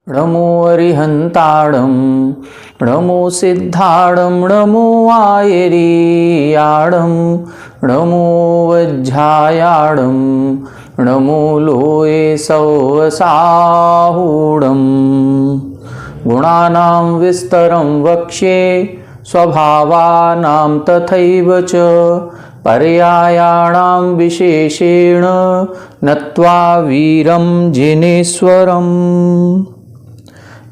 नमो अरिहंताणं नमो सिद्धाणं नमो आयरीयाणं नमो वज्झायाणं नमो लोये सौवसाहूणं गुणानां विस्तरं वक्ष्ये स्वभावानां तथैव च पर्यायाणां विशेषेण नत्वा वीरं जिनेश्वरम्।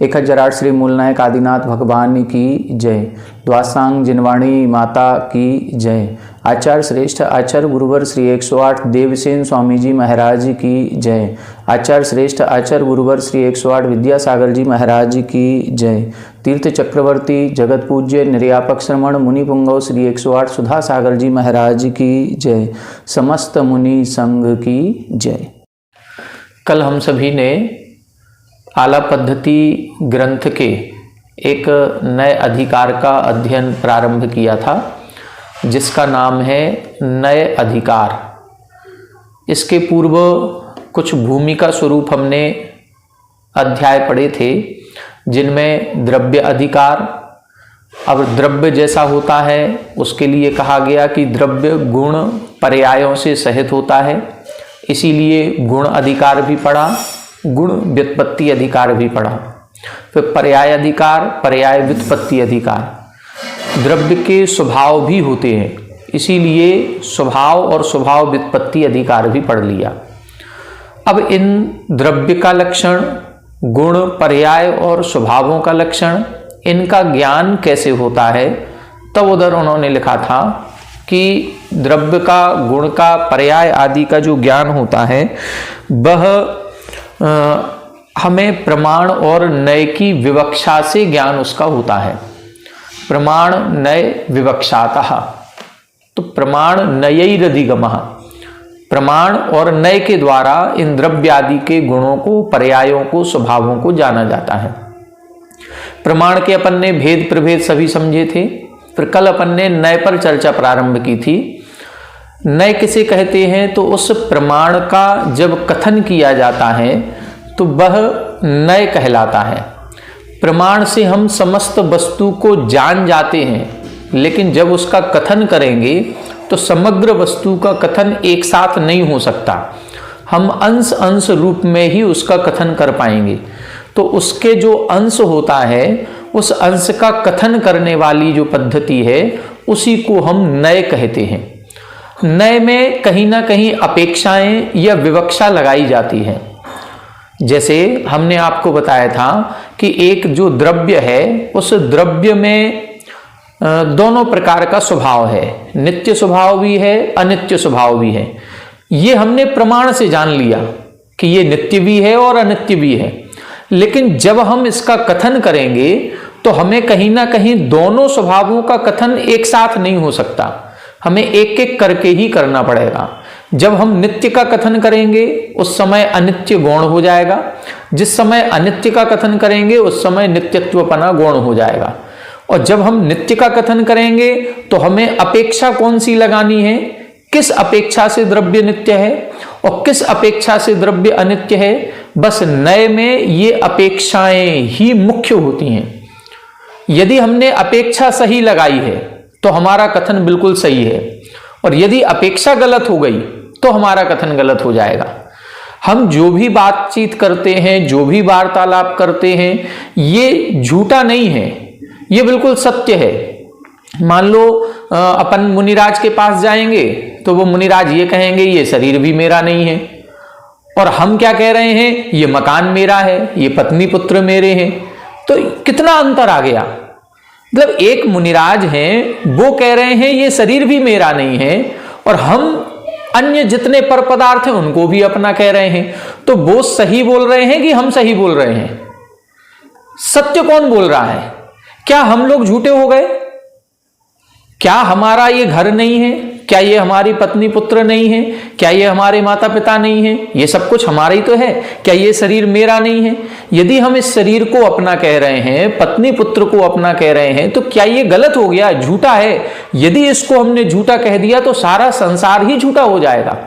1008 श्री मूलनायक आदिनाथ भगवान की जय। द्वासांग जिनवाणी माता की जय। आचार्य श्रेष्ठ आचार्य गुरुवर श्री 108 देवसेन स्वामी जी महाराज की जय। आचार्य श्रेष्ठ आचार्य गुरुवर श्री 108 विद्यासागर जी महाराज की जय। तीर्थ चक्रवर्ती जगत पूज्य निर्यापक श्रमण मुनि पुंगव श्री 108 सुधा सागर जी महाराज की जय। समस्त मुनि संघ की जय। कल हम सभी ने आला पद्धति ग्रंथ के एक नए अधिकार का अध्ययन प्रारंभ किया था, जिसका नाम है नए अधिकार। इसके पूर्व कुछ भूमिका स्वरूप हमने अध्याय पढ़े थे, जिनमें द्रव्य अधिकार। अब द्रव्य जैसा होता है उसके लिए कहा गया कि द्रव्य गुण पर्यायों से सहित होता है, इसीलिए गुण अधिकार भी पढ़ा, गुण व्युत्पत्ति अधिकार भी पढ़ा। फिर पर्याय अधिकार, पर्याय व्युत्पत्ति अधिकार। द्रव्य के स्वभाव भी होते हैं, इसीलिए स्वभाव और स्वभाव व्युत्पत्ति अधिकार भी पढ़ लिया। अब इन द्रव्य का लक्षण, गुण, पर्याय और स्वभावों का लक्षण, इनका ज्ञान कैसे होता है, तब उधर उन्होंने लिखा था कि द्रव्य का, गुण का, पर्याय आदि का जो ज्ञान होता है वह हमें प्रमाण और नय की विवक्षा से ज्ञान उसका होता है। प्रमाण नय विवक्षातः, तो प्रमाण नयैरधिगमः, प्रमाण और नय के द्वारा इन द्रव्य आदि के गुणों को, पर्यायों को, स्वभावों को जाना जाता है। प्रमाण के अपन ने भेद प्रभेद सभी समझे थे। फिर कल अपन ने नय पर चर्चा प्रारंभ की थी। नय किसे कहते हैं, तो उस प्रमाण का जब कथन किया जाता है तो वह नय कहलाता है। प्रमाण से हम समस्त वस्तु को जान जाते हैं, लेकिन जब उसका कथन करेंगे तो समग्र वस्तु का कथन एक साथ नहीं हो सकता। हम अंश अंश रूप में ही उसका कथन कर पाएंगे। तो उसके जो अंश होता है, उस अंश का कथन करने वाली जो पद्धति है, उसी को हम नय कहते हैं। नय में कहीं ना कहीं अपेक्षाएं या विवक्षा लगाई जाती है। जैसे हमने आपको बताया था कि एक जो द्रव्य है, उस द्रव्य में दोनों प्रकार का स्वभाव है, नित्य स्वभाव भी है, अनित्य स्वभाव भी है। ये हमने प्रमाण से जान लिया कि ये नित्य भी है और अनित्य भी है। लेकिन जब हम इसका कथन करेंगे तो हमें कहीं ना कहीं दोनों स्वभावों का कथन एक साथ नहीं हो सकता, हमें एक एक करके ही करना पड़ेगा। जब हम नित्य का कथन करेंगे उस समय अनित्य गौण हो जाएगा, जिस समय अनित्य का कथन करेंगे उस समय नित्यत्वपना गौण हो जाएगा। और जब हम नित्य का कथन करेंगे तो हमें अपेक्षा कौन सी लगानी है, किस अपेक्षा से द्रव्य नित्य है और किस अपेक्षा से द्रव्य अनित्य है। बस नय में ये अपेक्षाएं ही मुख्य होती हैं। यदि हमने अपेक्षा सही लगाई है तो हमारा कथन बिल्कुल सही है, और यदि अपेक्षा गलत हो गई तो हमारा कथन गलत हो जाएगा। हम जो भी बातचीत करते हैं, जो भी वार्तालाप करते हैं, ये झूठा नहीं है, ये बिल्कुल सत्य है। मान लो अपन मुनिराज के पास जाएंगे तो वो मुनिराज ये कहेंगे ये शरीर भी मेरा नहीं है, और हम क्या कह रहे हैं, ये मकान मेरा है, ये पत्नी पुत्र मेरे हैं। तो कितना अंतर आ गया। मतलब एक मुनिराज हैं, वो कह रहे हैं ये शरीर भी मेरा नहीं है, और हम अन्य जितने पर पदार्थ हैं उनको भी अपना कह रहे हैं। तो वो सही बोल रहे हैं कि हम सही बोल रहे हैं? सत्य कौन बोल रहा है? क्या हम लोग झूठे हो गए? क्या हमारा ये घर नहीं है? क्या ये हमारी पत्नी पुत्र नहीं है? क्या ये हमारे माता पिता नहीं है? ये सब कुछ हमारा ही तो है। क्या ये शरीर मेरा नहीं है? यदि हम इस शरीर को अपना कह रहे हैं, पत्नी पुत्र को अपना कह रहे हैं, तो क्या ये गलत हो गया, झूठा है? यदि इसको हमने झूठा कह दिया तो सारा संसार ही झूठा हो जाएगा।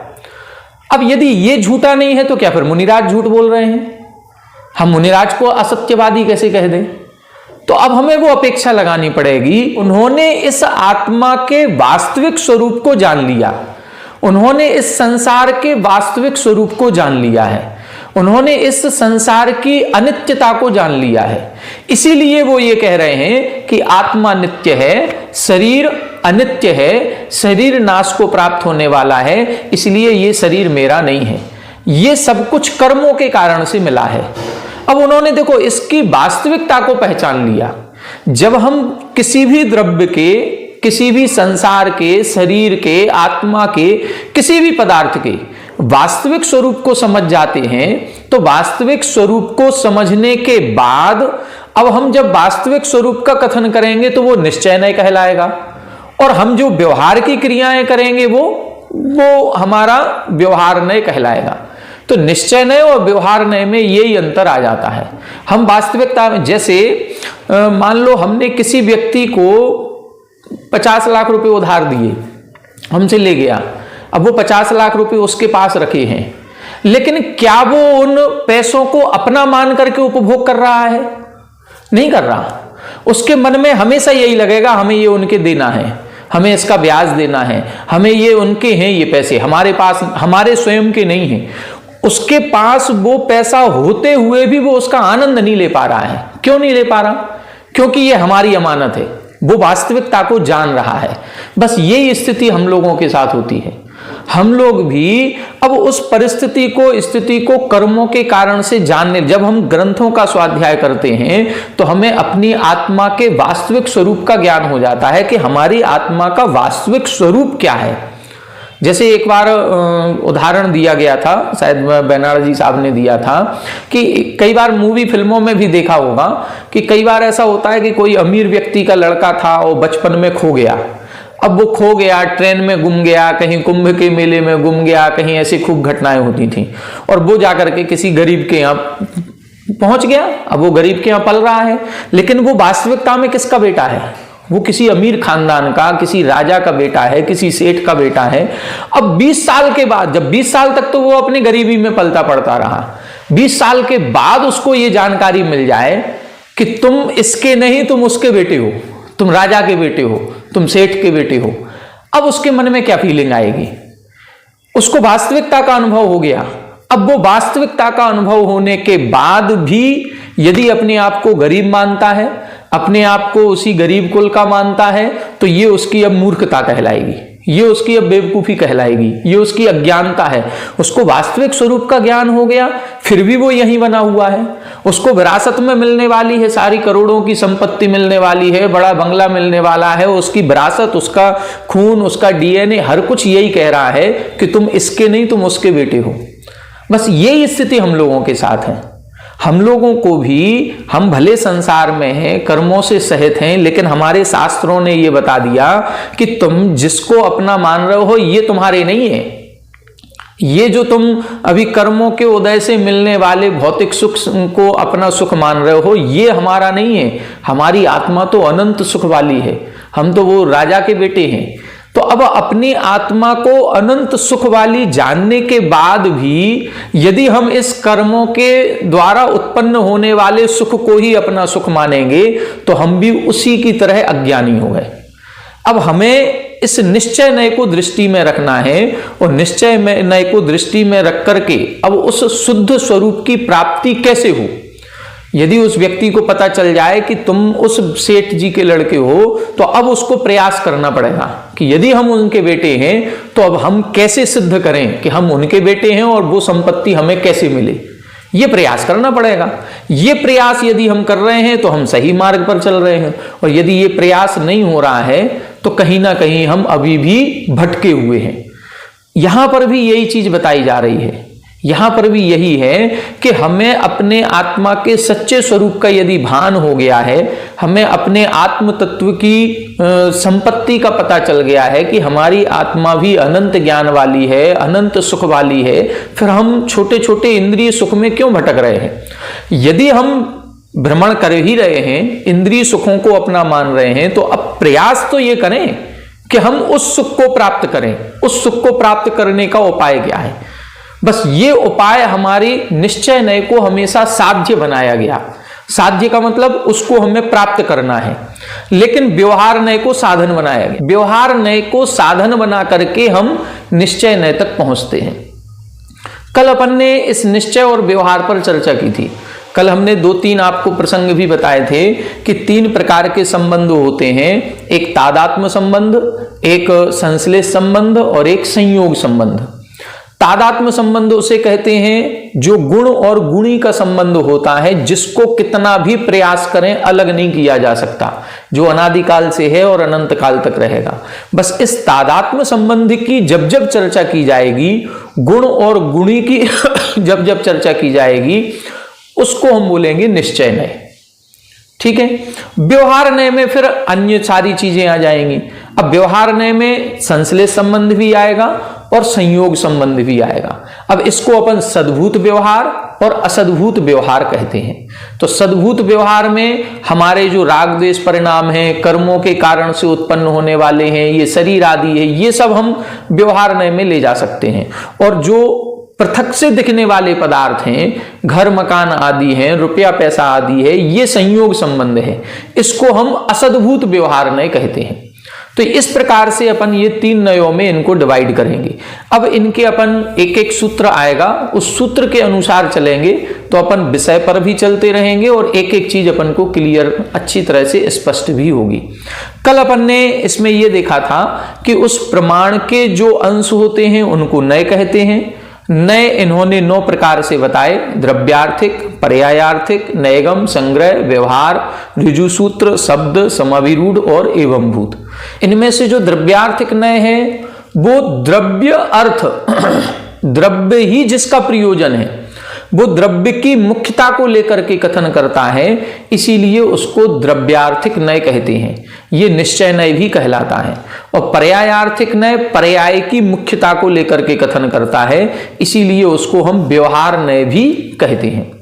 अब यदि ये झूठा नहीं है तो क्या फिर मुनिराज झूठ बोल रहे हैं? हम मुनिराज को असत्यवादी कैसे कह दें? तो अब हमें वो अपेक्षा लगानी पड़ेगी। उन्होंने इस आत्मा के वास्तविक स्वरूप को जान लिया, उन्होंने इस संसार के वास्तविक स्वरूप को जान लिया है, उन्होंने इस संसार की अनित्यता को जान लिया है। इसीलिए वो ये कह रहे हैं कि आत्मा नित्य है, शरीर अनित्य है, शरीर नाश को प्राप्त होने वाला है, इसलिए ये शरीर मेरा नहीं है। ये सब कुछ कर्मों के कारण से मिला है। अब उन्होंने देखो इसकी वास्तविकता को पहचान लिया। जब हम किसी भी द्रव्य के, किसी भी संसार के, शरीर के, आत्मा के, किसी भी पदार्थ के वास्तविक स्वरूप को समझ जाते हैं, तो वास्तविक स्वरूप को समझने के बाद अब हम जब वास्तविक स्वरूप का कथन करेंगे तो वो निश्चय नहीं कहलाएगा, और हम जो व्यवहार की क्रियाएं करेंगे वो हमारा व्यवहार नहीं कहलाएगा। तो निश्चय नय और व्यवहार नय में यही अंतर आ जाता है। हम वास्तविकता में, जैसे मान लो हमने किसी व्यक्ति को 50 लाख रुपए उधार दिए, हमसे ले गया, अब वो 50 लाख रुपए उसके पास रखे हैं, लेकिन क्या वो उन पैसों को अपना मान करके उपभोग कर रहा है? नहीं कर रहा। उसके मन में हमेशा यही लगेगा हमें ये उनके देना है, हमें इसका ब्याज देना है, हमें ये उनके हैं, ये पैसे हमारे पास, हमारे स्वयं के नहीं हैं। उसके पास वो पैसा होते हुए भी वो उसका आनंद नहीं ले पा रहा है। क्यों नहीं ले पा रहा? क्योंकि ये हमारी अमानत है। वो वास्तविकता को जान रहा है। बस यही स्थिति हम लोगों के साथ होती है। हम लोग भी अब उस परिस्थिति को, स्थिति को कर्मों के कारण से जानने, जब हम ग्रंथों का स्वाध्याय करते हैं तो हमें अपनी आत्मा के वास्तविक स्वरूप का ज्ञान हो जाता है कि हमारी आत्मा का वास्तविक स्वरूप क्या है। जैसे एक बार उदाहरण दिया गया था, शायद बैनर्जी साहब ने दिया था, कि कई बार मूवी फिल्मों में भी देखा होगा कि कई बार ऐसा होता है कि कोई अमीर व्यक्ति का लड़का था और बचपन में खो गया। अब वो खो गया, ट्रेन में गुम गया, कहीं कुंभ के मेले में गुम गया, कहीं ऐसी खूब घटनाएं होती थी, और वो जाकर के किसी गरीब के यहाँ पहुंच गया। अब वो गरीब के यहाँ पल रहा है, लेकिन वो वास्तविकता में किसका बेटा है? वो किसी अमीर खानदान का, किसी राजा का बेटा है, किसी सेठ का बेटा है। अब 20 साल के बाद, जब 20 साल तक तो वो अपनी गरीबी में पलता पड़ता रहा, 20 साल के बाद उसको ये जानकारी मिल जाए कि तुम इसके नहीं, तुम उसके बेटे हो, तुम राजा के बेटे हो, तुम सेठ के बेटे हो। अब उसके मन में क्या फीलिंग आएगी? उसको वास्तविकता का अनुभव हो गया। अब वो वास्तविकता का अनुभव होने के बाद भी यदि अपने आप को गरीब मानता है, अपने आप को उसी गरीब कुल का मानता है, तो ये उसकी अब मूर्खता कहलाएगी, ये उसकी अब बेवकूफी कहलाएगी, ये उसकी अज्ञानता है। उसको वास्तविक स्वरूप का ज्ञान हो गया, फिर भी वो यहीं बना हुआ है। उसको विरासत में मिलने वाली है, सारी करोड़ों की संपत्ति मिलने वाली है, बड़ा बंगला मिलने वाला है, उसकी विरासत, उसका खून, उसका डीएनए, हर कुछ यही कह रहा है कि तुम इसके नहीं, तुम उसके बेटे हो। बस यही स्थिति हम लोगों के साथ है। हम लोगों को भी, हम भले संसार में हैं, कर्मों से सहित हैं, लेकिन हमारे शास्त्रों ने ये बता दिया कि तुम जिसको अपना मान रहे हो ये तुम्हारे नहीं है। ये जो तुम अभी कर्मों के उदय से मिलने वाले भौतिक सुख को अपना सुख मान रहे हो, ये हमारा नहीं है। हमारी आत्मा तो अनंत सुख वाली है, हम तो वो राजा के बेटे हैं। तो अब अपनी आत्मा को अनंत सुख वाली जानने के बाद भी यदि हम इस कर्मों के द्वारा उत्पन्न होने वाले सुख को ही अपना सुख मानेंगे, तो हम भी उसी की तरह अज्ञानी हो गए। अब हमें इस निश्चय नय को दृष्टि में रखना है, और निश्चय नय को दृष्टि में रख करके अब उस शुद्ध स्वरूप की प्राप्ति कैसे हो। यदि उस व्यक्ति को पता चल जाए कि तुम उस सेठ जी के लड़के हो, तो अब उसको प्रयास करना पड़ेगा कि यदि हम उनके बेटे हैं तो अब हम कैसे सिद्ध करें कि हम उनके बेटे हैं और वो संपत्ति हमें कैसे मिले। ये प्रयास करना पड़ेगा। ये प्रयास यदि हम कर रहे हैं तो हम सही मार्ग पर चल रहे हैं, और यदि ये प्रयास नहीं हो रहा है तो कहीं ना कहीं हम अभी भी भटके हुए हैं। यहां पर भी यही चीज बताई जा रही है। यहां पर भी यही है कि हमें अपने आत्मा के सच्चे स्वरूप का यदि भान हो गया है, हमें अपने आत्म तत्व की संपत्ति का पता चल गया है कि हमारी आत्मा भी अनंत ज्ञान वाली है, अनंत सुख वाली है, फिर हम छोटे छोटे इंद्रिय सुख में क्यों भटक रहे हैं? यदि हम भ्रमण कर ही रहे हैं, इंद्रिय सुखों को अपना मान रहे हैं, तो अब प्रयास तो ये करें कि हम उस सुख को प्राप्त करें। उस सुख को प्राप्त करने का उपाय क्या है? बस ये उपाय हमारी निश्चय नय को हमेशा साध्य बनाया गया। साध्य का मतलब उसको हमें प्राप्त करना है, लेकिन व्यवहार नय को साधन बनाया गया। व्यवहार नय को साधन बना करके हम निश्चय नय तक पहुंचते हैं। कल अपन ने इस निश्चय और व्यवहार पर चर्चा की थी। कल हमने 2-3 आपको प्रसंग भी बताए थे कि 3 प्रकार के संबंध होते हैं, एक तादात्म्य संबंध, एक संश्लेष संबंध और एक संयोग संबंध। तादात्म्य संबंध उसे कहते हैं जो गुण और गुणी का संबंध होता है, जिसको कितना भी प्रयास करें अलग नहीं किया जा सकता, जो अनादिकाल से है और अनंत काल तक रहेगा। बस इस तादात्म्य संबंध की जब जब चर्चा की जाएगी, गुण और गुणी की जब जब चर्चा की जाएगी, उसको हम बोलेंगे निश्चय नय। ठीक है। व्यवहार नय में फिर अन्य सारी चीजें आ जाएंगी। अब व्यवहार नय में संश्लेष संबंध भी आएगा और संयोग संबंध भी आएगा। अब इसको अपन सद्भूत व्यवहार और असद्भूत व्यवहार कहते हैं। तो सद्भूत व्यवहार में हमारे जो राग द्वेष परिणाम हैं, कर्मों के कारण से उत्पन्न होने वाले हैं, ये शरीर आदि है, ये सब हम व्यवहार नय में ले जा सकते हैं। और जो पृथक से दिखने वाले पदार्थ हैं, घर मकान आदि हैं, रुपया पैसा आदि है, ये संयोग संबंध है, इसको हम असद्भूत व्यवहार नय कहते हैं। तो इस प्रकार से अपन ये 3 नयों में इनको डिवाइड करेंगे। अब इनके अपन एक एक सूत्र आएगा, उस सूत्र के अनुसार चलेंगे तो अपन विषय पर भी चलते रहेंगे और एक एक चीज अपन को क्लियर अच्छी तरह से स्पष्ट भी होगी। कल अपन ने इसमें यह देखा था कि उस प्रमाण के जो अंश होते हैं उनको नय कहते हैं। नय इन्होंने 9 प्रकार से बताए, द्रव्यार्थिक, पर्यायार्थिक, नयगम, संग्रह, व्यवहार, ऋजुसूत्र, शब्द, समाविरूढ़ और एवंभूत। इनमें से जो द्रव्यार्थिक नय है वो द्रव्य अर्थ द्रव्य ही जिसका प्रयोजन है, वो द्रव्य की मुख्यता को लेकर के कथन करता है, इसीलिए उसको द्रव्यार्थिक नय कहते हैं। ये निश्चय नय भी कहलाता है। और पर्यायार्थिक नय पर्याय की मुख्यता को लेकर के कथन करता है, इसीलिए उसको हम व्यवहार नय भी कहते हैं।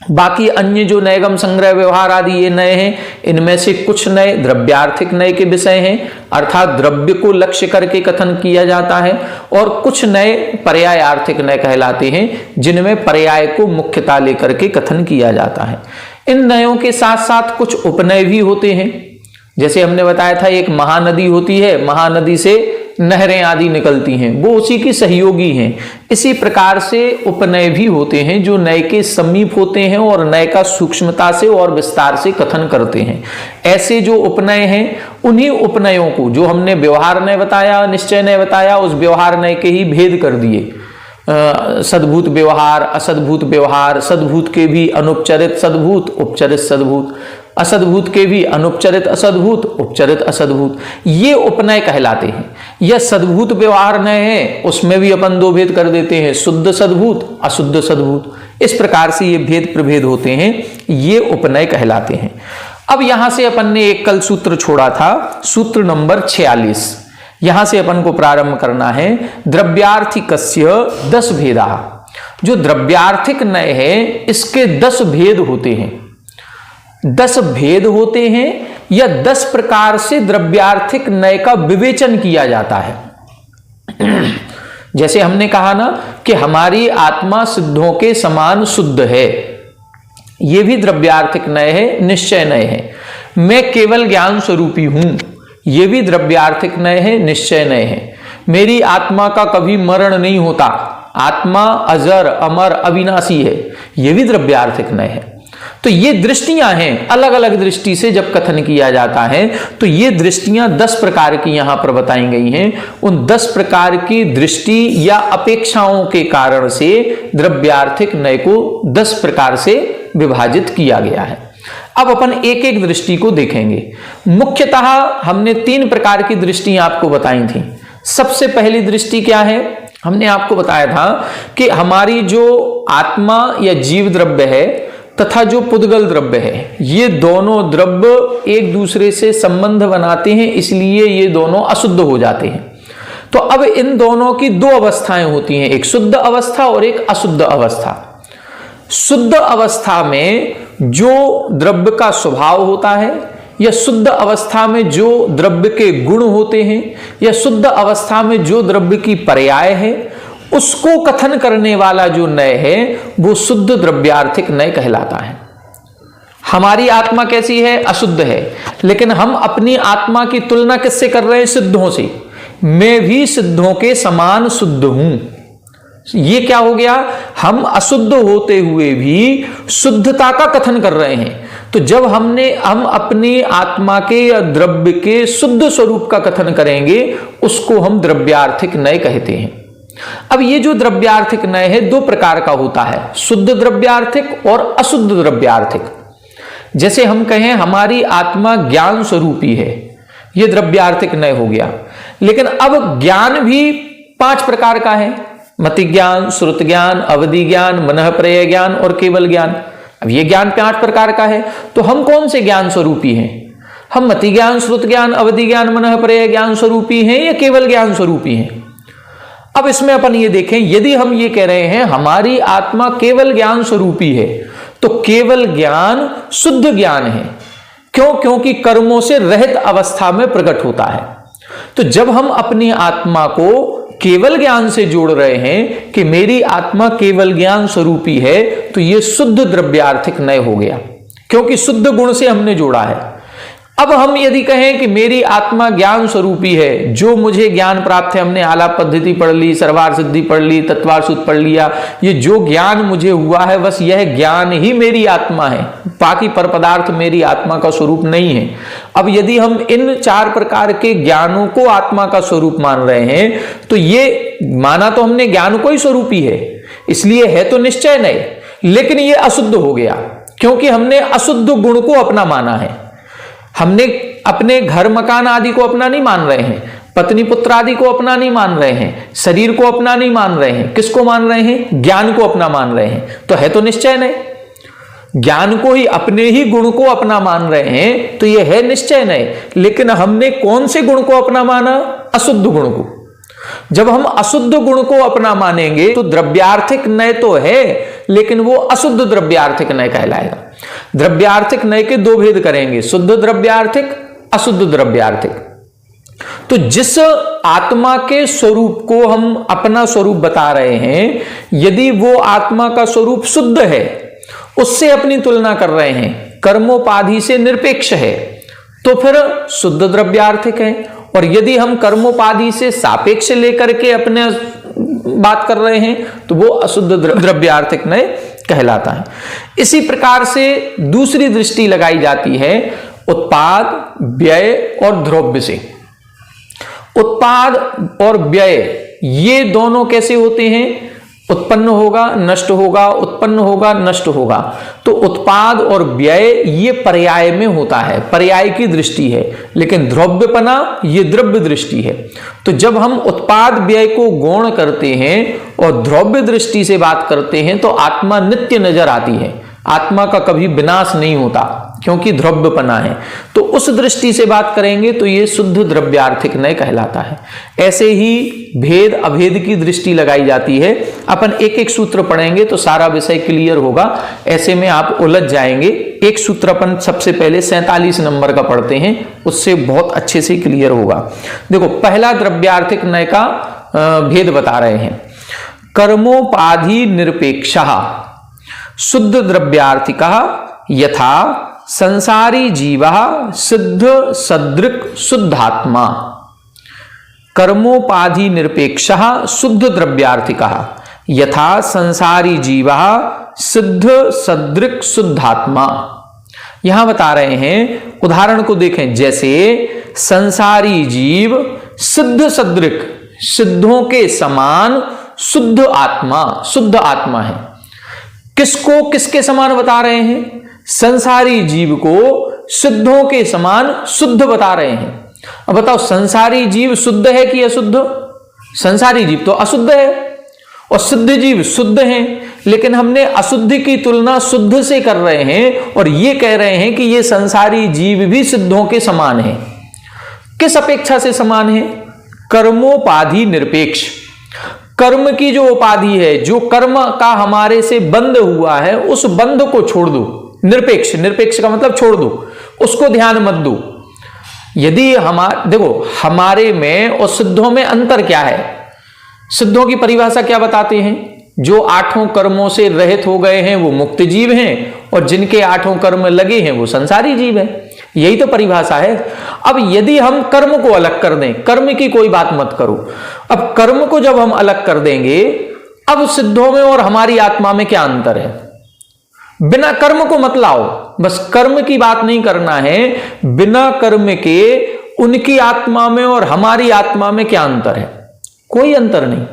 बाकी अन्य जो नयगम, संग्रह, व्यवहार आदि ये नय हैं, इनमें से कुछ नय द्रव्यार्थिक नय के विषय हैं, अर्थात द्रव्य को लक्ष्य करके कथन किया जाता है, और कुछ नय पर्यायार्थिक नय कहलाते हैं, जिनमें पर्याय को मुख्यता लेकर के कथन किया जाता है। इन नयों के साथ साथ कुछ उपनय भी होते हैं। जैसे हमने बताया था, एक महानदी होती है, महानदी से नहरें आदि निकलती हैं, वो उसी की सहयोगी हैं। इसी प्रकार से उपनय भी होते हैं जो नय के समीप होते हैं और नय का सूक्ष्मता से और विस्तार से कथन करते हैं। ऐसे जो उपनय हैं, उन्हीं उपनयों को जो हमने व्यवहार नय बताया, निश्चय नय बताया, उस व्यवहार नय के ही भेद कर दिए। सद्भूत व्यवहार, असद्भूत व्यवहार, सद्भूत के भी अनुपचरित सद्भूत, उपचरित सद्भूत, असद्भूत के भी अनुपचरित असद्भूत, उपचरित असद्भूत, ये उपनय कहलाते हैं। यह सद्भूत व्यवहार नय है, उसमें भी अपन 2 भेद कर देते हैं, शुद्ध सद्भूत, अशुद्ध सद्भूत। इस प्रकार से ये भेद प्रभेद होते हैं, ये उपनय कहलाते हैं। अब यहां से अपन ने एक कल सूत्र छोड़ा था, सूत्र नंबर 46, यहां से अपन को प्रारंभ करना है। द्रव्यार्थिकस्य 10 भेदा। जो द्रव्यार्थिक नय है, इसके 10 भेद होते हैं। 10 भेद होते हैं या 10 प्रकार से द्रव्यार्थिक नय का विवेचन किया जाता है। जैसे हमने कहा ना कि हमारी आत्मा सिद्धों के समान शुद्ध है, यह भी द्रव्यार्थिक नय है, निश्चय नय है। मैं केवल ज्ञान स्वरूपी हूं, यह भी द्रव्यार्थिक नय है, निश्चय नय है। मेरी आत्मा का कभी मरण नहीं होता, आत्मा अजर अमर अविनाशी है, यह भी द्रव्यार्थिक नय है। तो ये दृष्टियां हैं, अलग अलग दृष्टि से जब कथन किया जाता है तो ये दृष्टियां 10 प्रकार की यहां पर बताई गई हैं। उन 10 प्रकार की दृष्टि या अपेक्षाओं के कारण से द्रव्यार्थिक नय को 10 प्रकार से विभाजित किया गया है। अब अपन एक एक दृष्टि को देखेंगे। मुख्यतः हमने 3 प्रकार की दृष्टि आपको बताई थी। सबसे पहली दृष्टि क्या है? हमने आपको बताया था कि हमारी जो आत्मा या जीव द्रव्य है तथा जो पुद्गल द्रव्य है, ये दोनों द्रव्य एक दूसरे से संबंध बनाते हैं, इसलिए ये दोनों अशुद्ध हो जाते हैं। तो अब इन दोनों की 2 अवस्थाएं होती हैं, एक शुद्ध अवस्था और एक अशुद्ध अवस्था। शुद्ध अवस्था में जो द्रव्य का स्वभाव होता है, या शुद्ध अवस्था में जो द्रव्य के गुण होते हैं, या शुद्ध अवस्था में जो द्रव्य की पर्याय है, उसको कथन करने वाला जो नय है वो शुद्ध द्रव्यार्थिक नय कहलाता है। हमारी आत्मा कैसी है? अशुद्ध है, लेकिन हम अपनी आत्मा की तुलना किससे कर रहे हैं? सिद्धों से। मैं भी सिद्धों के समान शुद्ध हूं। ये क्या हो गया? हम अशुद्ध होते हुए भी शुद्धता का कथन कर रहे हैं। तो जब हम अपनी आत्मा के या द्रव्य के शुद्ध स्वरूप का कथन करेंगे, उसको हम द्रव्यार्थिक नय कहते हैं। अब ये जो द्रव्यार्थिक नय है दो प्रकार का होता है, शुद्ध द्रव्यार्थिक और अशुद्ध द्रव्यार्थिक। जैसे हम कहें हमारी आत्मा ज्ञान स्वरूपी है, यह द्रव्यार्थिक नय हो गया। लेकिन अब ज्ञान भी 5 प्रकार का है, मति ज्ञान, श्रुत ज्ञान, अवधि ज्ञान, मनः प्रत्यय ज्ञान और केवल ज्ञान। अब ये ज्ञान 5 प्रकार का है, तो हम कौन से ज्ञान स्वरूपी हैं? हम मति ज्ञान, श्रुत ज्ञान, अवधि ज्ञान, मनः प्रत्यय ज्ञान स्वरूपी हैं या केवल ज्ञान स्वरूपी हैं? अब इसमें अपन ये देखें, यदि हम ये कह रहे हैं हमारी आत्मा केवल ज्ञान स्वरूपी है, तो केवल ज्ञान शुद्ध ज्ञान है। क्यों? क्योंकि कर्मों से रहित अवस्था में प्रकट होता है। तो जब हम अपनी आत्मा को केवल ज्ञान से जोड़ रहे हैं कि मेरी आत्मा केवल ज्ञान स्वरूपी है, तो यह शुद्ध द्रव्यार्थिक नय हो गया, क्योंकि शुद्ध गुण से हमने जोड़ा है। अब हम यदि कहें कि मेरी आत्मा ज्ञान स्वरूपी है, जो मुझे ज्ञान प्राप्त है, हमने आलाप पद्धति पढ़ ली, सर्वार सिद्धि पढ़ ली, तत्वार सूत्र पढ़ लिया, ये जो ज्ञान मुझे हुआ है बस यह ज्ञान ही मेरी आत्मा है, बाकी पर पदार्थ मेरी आत्मा का स्वरूप नहीं है। अब यदि हम इन 4 प्रकार के ज्ञानों को आत्मा का स्वरूप मान रहे हैं, तो ये माना तो हमने ज्ञान को ही स्वरूपी है, इसलिए है तो निश्चय नहीं, लेकिन ये अशुद्ध हो गया, क्योंकि हमने अशुद्ध गुण को अपना माना है। हमने अपने घर मकान आदि को अपना नहीं मान रहे हैं, पत्नी पुत्र आदि को अपना नहीं मान रहे हैं, शरीर को अपना नहीं मान रहे हैं। किसको मान रहे हैं? ज्ञान को अपना मान रहे हैं। तो है तो निश्चय नहीं। ज्ञान को ही, अपने ही गुण को अपना मान रहे हैं, तो यह है निश्चय नहीं। लेकिन हमने कौन से गुण को अपना माना? अशुद्ध गुण को। जब हम अशुद्ध गुण को अपना मानेंगे तो द्रव्यार्थिक नय तो है, लेकिन वो अशुद्ध द्रव्यार्थिक नय कहलाएगा। द्रव्यार्थिक नय के 2 भेद करेंगे, शुद्ध द्रव्यार्थिक, अशुद्ध द्रव्यार्थिक। तो जिस आत्मा के स्वरूप को हम अपना स्वरूप बता रहे हैं, यदि वो आत्मा का स्वरूप शुद्ध है, उससे अपनी तुलना कर रहे हैं, कर्मोपाधि से निरपेक्ष है, तो फिर शुद्ध द्रव्यार्थिक है। और यदि हम कर्मोपाधि से सापेक्ष लेकर के अपने बात कर रहे हैं, तो वो अशुद्ध द्रव्यार्थिक नय कहलाता है। इसी प्रकार से दूसरी दृष्टि लगाई जाती है उत्पाद, व्यय और द्रव्य से। उत्पाद और व्यय ये दोनों कैसे होते हैं? उत्पन्न होगा, नष्ट होगा, उत्पन्न होगा, नष्ट होगा। तो उत्पाद और व्यय ये पर्याय में होता है, पर्याय की दृष्टि है, लेकिन द्रव्यपना ये द्रव्य दृष्टि है। तो जब हम उत्पाद व्यय को गौण करते हैं और द्रव्य दृष्टि से बात करते हैं, तो आत्मा नित्य नजर आती है, आत्मा का कभी विनाश नहीं होता, क्योंकि द्रव्यपना है। तो उस दृष्टि से बात करेंगे तो ये शुद्ध द्रव्यार्थिक नय कहलाता है। ऐसे ही भेद अभेद की दृष्टि लगाई जाती है। अपन एक एक सूत्र पढ़ेंगे तो सारा विषय क्लियर होगा, ऐसे में आप उलझ जाएंगे। एक सूत्र अपन सबसे पहले 47 नंबर का पढ़ते हैं, उससे बहुत अच्छे से क्लियर होगा। देखो, पहला द्रव्यार्थिक नय का भेद बता रहे हैं। कर्मोपाधि निरपेक्षः शुद्ध द्रव्यार्थिकः यथा संसारी जीवः सिद्ध सदृक् शुद्धात्मा। कर्मोपाधि निरपेक्षः शुद्ध द्रव्यार्थिकः यथा संसारी जीवः सिद्ध सदृक् शुद्धात्मा। यहां बता रहे हैं, उदाहरण को देखें, जैसे संसारी जीव सिद्ध सदृक्, सिद्धों के समान शुद्ध आत्मा है। किसको किसके समान बता रहे हैं? संसारी जीव को सिद्धों के समान शुद्ध बता रहे हैं। अब बताओ, संसारी जीव शुद्ध है कि अशुद्ध? संसारी जीव तो अशुद्ध है और सिद्ध जीव शुद्ध हैं, लेकिन हमने अशुद्ध की तुलना शुद्ध से कर रहे हैं और ये कह रहे हैं कि ये संसारी जीव भी सिद्धों के समान है। किस अपेक्षा से समान है? कर्मोपाधि निरपेक्ष। कर्म की जो उपाधि है, जो कर्म का हमारे से बंध हुआ है, उस बंध को छोड़ दो। निरपेक्ष, निरपेक्ष का मतलब छोड़ दो, उसको ध्यान मत दो। यदि देखो, हमारे में और सिद्धों में अंतर क्या है? सिद्धों की परिभाषा क्या बताते हैं? जो आठों कर्मों से रहित हो गए हैं वो मुक्त जीव हैं, और जिनके आठों कर्म लगे हैं वो संसारी जीव हैं। यही तो परिभाषा है। अब यदि हम कर्म को अलग कर दें, कर्म की कोई बात मत करो, अब कर्म को जब हम अलग कर देंगे, अब सिद्धों में और हमारी आत्मा में क्या अंतर है? बिना कर्म को मत लाओ, बस कर्म की बात नहीं करना है। बिना कर्म के उनकी आत्मा में और हमारी आत्मा में क्या अंतर है? कोई अंतर नहीं।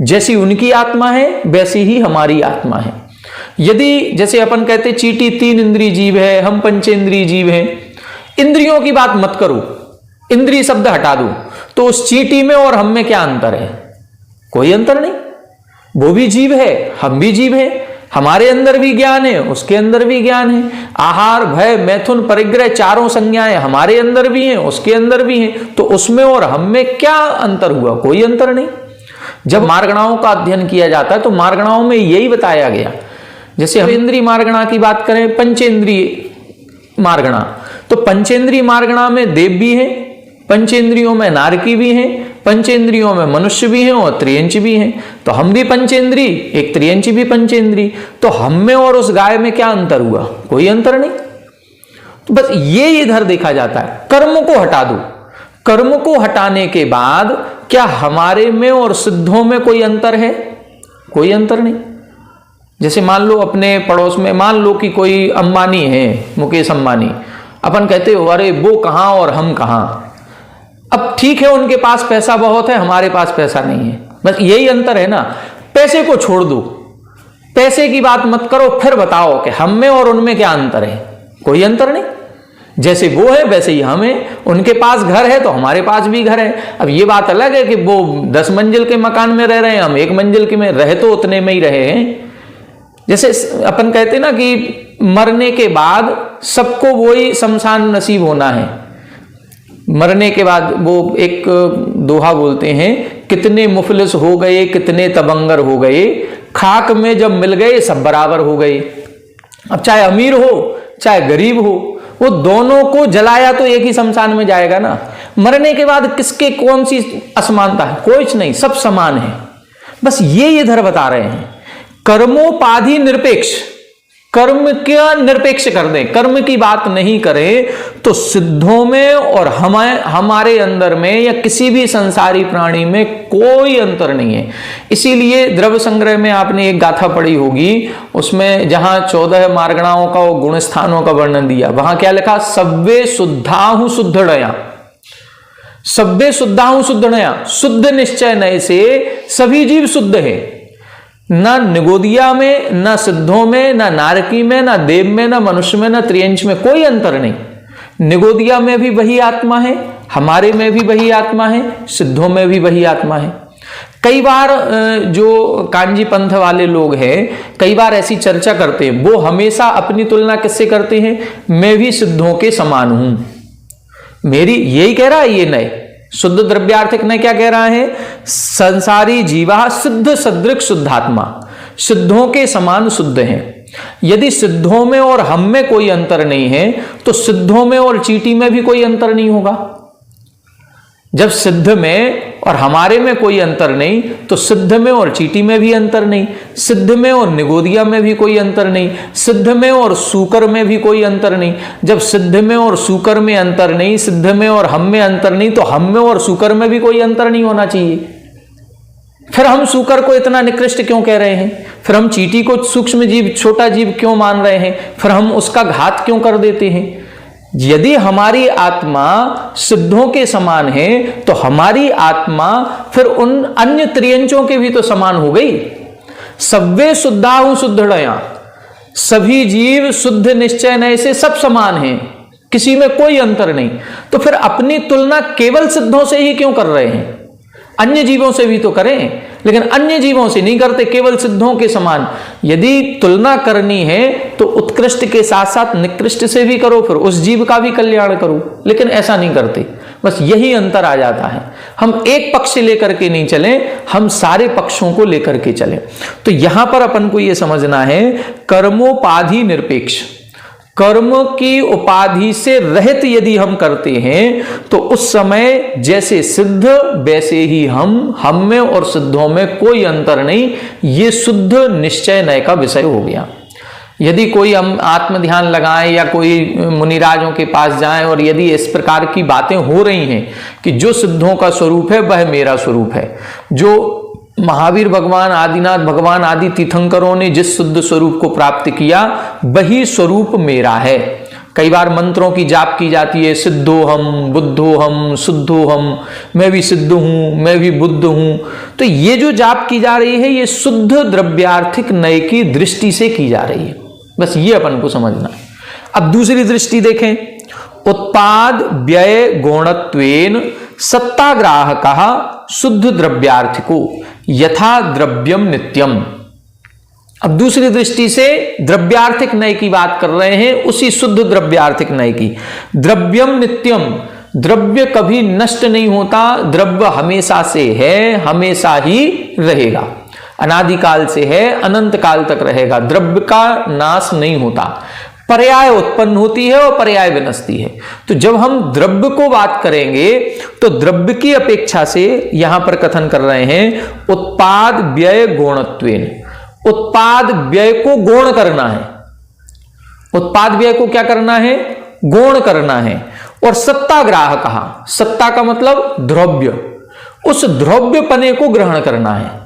जैसी उनकी आत्मा है वैसी ही हमारी आत्मा है। यदि जैसे अपन कहते चींटी 3 इंद्रिय जीव है, हम पंचेंद्रिय जीव हैं, इंद्रियों की बात मत करो, इंद्रिय शब्द हटा दो, तो उस चींटी में और हम में क्या अंतर है? कोई अंतर नहीं। वो भी जीव है, हम भी जीव है, हमारे अंदर भी ज्ञान है, उसके अंदर भी ज्ञान है। आहार, भय, मैथुन, परिग्रह, चारों संज्ञाएं हमारे अंदर भी हैं, उसके अंदर भी हैं, तो उसमें और हम में क्या अंतर हुआ? कोई अंतर नहीं। जब मार्गणाओं का अध्ययन किया जाता है तो मार्गणाओं में यही बताया गया। जैसे हम इंद्रिय मार्गणा की बात करें, पंचेंद्रिय मार्गणा, तो पंचेंद्रिय मार्गणा में देव भी हैं, पंचेंद्रियों में नारकी भी हैं, पंचेंद्रियों में मनुष्य भी हैं और त्रियंच भी हैं। तो हम भी पंचेंद्रिय, एक त्रियंच भी पंचेंद्रिय, तो हम में और उस गाय में क्या अंतर हुआ? कोई अंतर नहीं। तो बस ये इधर देखा जाता है। कर्म को हटा दो, कर्म को हटाने के बाद क्या हमारे में और सिद्धों में कोई अंतर है? कोई अंतर नहीं। जैसे मान लो अपने पड़ोस में, मान लो कि कोई अंबानी है, मुकेश अंबानी, अपन कहते हो अरे वो कहां और हम कहां। अब ठीक है, उनके पास पैसा बहुत है, हमारे पास पैसा नहीं है, बस यही अंतर है ना। पैसे को छोड़ दो, पैसे की बात मत करो, फिर बताओ कि हम में और उनमें क्या अंतर है? कोई अंतर नहीं। जैसे वो है वैसे ही हम हैं। उनके पास घर है तो हमारे पास भी घर है। अब ये बात अलग है कि वो 10 मंजिल के मकान में रह रहे हैं, हम 1 मंजिल के में रहे तो उतने में ही रहे हैं। जैसे अपन कहते हैं ना कि मरने के बाद सबको वही शमशान नसीब होना है। मरने के बाद वो एक दोहा बोलते हैं, कितने मुफलिस हो गए, कितने तबंगर हो गए, खाक में जब मिल गए सब बराबर हो गए। अब चाहे अमीर हो चाहे गरीब हो, वो दोनों को जलाया तो एक ही शमशान में जाएगा ना। मरने के बाद किसके कौन सी असमानता है? कोई नहीं, सब समान है। बस ये इधर बता रहे हैं। कर्मोपाधि निरपेक्ष, कर्म क्या निरपेक्ष कर दें, कर्म की बात नहीं करें तो सिद्धों में और हमारे अंदर में या किसी भी संसारी प्राणी में कोई अंतर नहीं है। इसीलिए द्रव्य संग्रह में आपने एक गाथा पढ़ी होगी, उसमें जहां 14 मार्गणाओं का और गुण स्थानों का वर्णन दिया, वहां क्या लिखा? सब्बे शुद्धाहु शुद्धड़या, सब्बे शुद्धाहु शुद्धड़या, शुद्ध निश्चय नय से सभी जीव शुद्ध है। ना निगोदिया में, ना सिद्धों में, ना नारकी में, ना देव में, ना मनुष्य में, ना त्रियंच में कोई अंतर नहीं। निगोदिया में भी वही आत्मा है, हमारे में भी वही आत्मा है, सिद्धों में भी वही आत्मा है। कई बार जो कांजी पंथ वाले लोग हैं, कई बार ऐसी चर्चा करते हैं, वो हमेशा अपनी तुलना किससे करते हैं? मैं भी सिद्धों के समान हूं, मेरी, यही कह रहा है ये नए शुद्ध द्रव्यार्थिक ने क्या कह रहा है? संसारी जीवा सिद्ध सदृक शुद्धात्मा, सिद्धों के समान शुद्ध हैं। यदि सिद्धों में और हम में कोई अंतर नहीं है तो सिद्धों में और चींटी में भी कोई अंतर नहीं होगा। जब सिद्ध में और हमारे में कोई अंतर नहीं तो सिद्ध में और चींटी में भी अंतर नहीं, सिद्ध में और निगोदिया में भी कोई अंतर नहीं, सिद्ध में और सूकर में भी कोई अंतर नहीं। जब सिद्ध में और सूकर में अंतर नहीं, सिद्ध में और हम में अंतर नहीं, तो हम में और सूकर में भी कोई अंतर नहीं होना चाहिए। फिर हम सूकर को इतना निकृष्ट क्यों कह रहे हैं? फिर हम चींटी को सूक्ष्म जीव, छोटा जीव क्यों मान रहे हैं? फिर हम उसका घात क्यों कर देते हैं? यदि हमारी आत्मा सिद्धों के समान है तो हमारी आत्मा फिर उन अन्य त्रियंचों के भी तो समान हो गई। सब्बे शुद्धाहु शुद्धड़या, सभी जीव शुद्ध निश्चय नय से सब समान हैं, किसी में कोई अंतर नहीं। तो फिर अपनी तुलना केवल सिद्धों से ही क्यों कर रहे हैं? अन्य जीवों से भी तो करें, लेकिन अन्य जीवों से नहीं करते, केवल सिद्धों के समान। यदि तुलना करनी है तो उत्कृष्ट के साथ साथ निकृष्ट से भी करो, फिर उस जीव का भी कल्याण करो, लेकिन ऐसा नहीं करते। बस यही अंतर आ जाता है। हम एक पक्ष लेकर के नहीं चलें, हम सारे पक्षों को लेकर के चलें। तो यहां पर अपन को यह समझना है, कर्मोपाधि निरपेक्ष, कर्म की उपाधि से रहित यदि हम करते हैं तो उस समय जैसे सिद्ध वैसे ही हम में और सिद्धों में कोई अंतर नहीं, ये शुद्ध निश्चय नय का विषय हो गया। यदि कोई हम आत्म ध्यान लगाएं या कोई मुनिराजों के पास जाएं और यदि इस प्रकार की बातें हो रही हैं कि जो सिद्धों का स्वरूप है वह मेरा स्वरूप है, जो महावीर भगवान, आदिनाथ भगवान आदि तीर्थंकरों ने जिस शुद्ध स्वरूप को प्राप्त किया वही स्वरूप मेरा है। कई बार मंत्रों की जाप की जाती है, सिद्धोहम, बुद्धोहम, शुद्धोहम, मैं भी सिद्ध हूं, मैं भी बुद्ध हूं। तो ये जो जाप की जा रही है ये शुद्ध द्रव्यार्थिक नय की दृष्टि से की जा रही है, बस ये अपन को समझना है। अब दूसरी दृष्टि देखें, उत्पाद व्यय गौणत्वेन सत्ताग्राहकः शुद्ध द्रव्यार्थिको यथा द्रव्यम नित्यम। अब दूसरी दृष्टि से द्रव्यार्थिक नय की बात कर रहे हैं, उसी शुद्ध द्रव्यार्थिक नय की। द्रव्यम नित्यम, द्रव्य कभी नष्ट नहीं होता, द्रव्य हमेशा से है, हमेशा ही रहेगा, अनादिकाल से है, अनंत काल तक रहेगा, द्रव्य का नाश नहीं होता। पर्याय उत्पन्न होती है और पर्याय विनष्टि है। तो जब हम द्रव्य को बात करेंगे तो द्रव्य की अपेक्षा से यहां पर कथन कर रहे हैं उत्पाद व्यय गौणत्वेन। उत्पाद व्यय को गौण करना है, उत्पाद व्यय को क्या करना है, गौण करना है। और सत्ताग्राह कहा, सत्ता का मतलब द्रव्य, उस द्रव्य पने को ग्रहण करना है।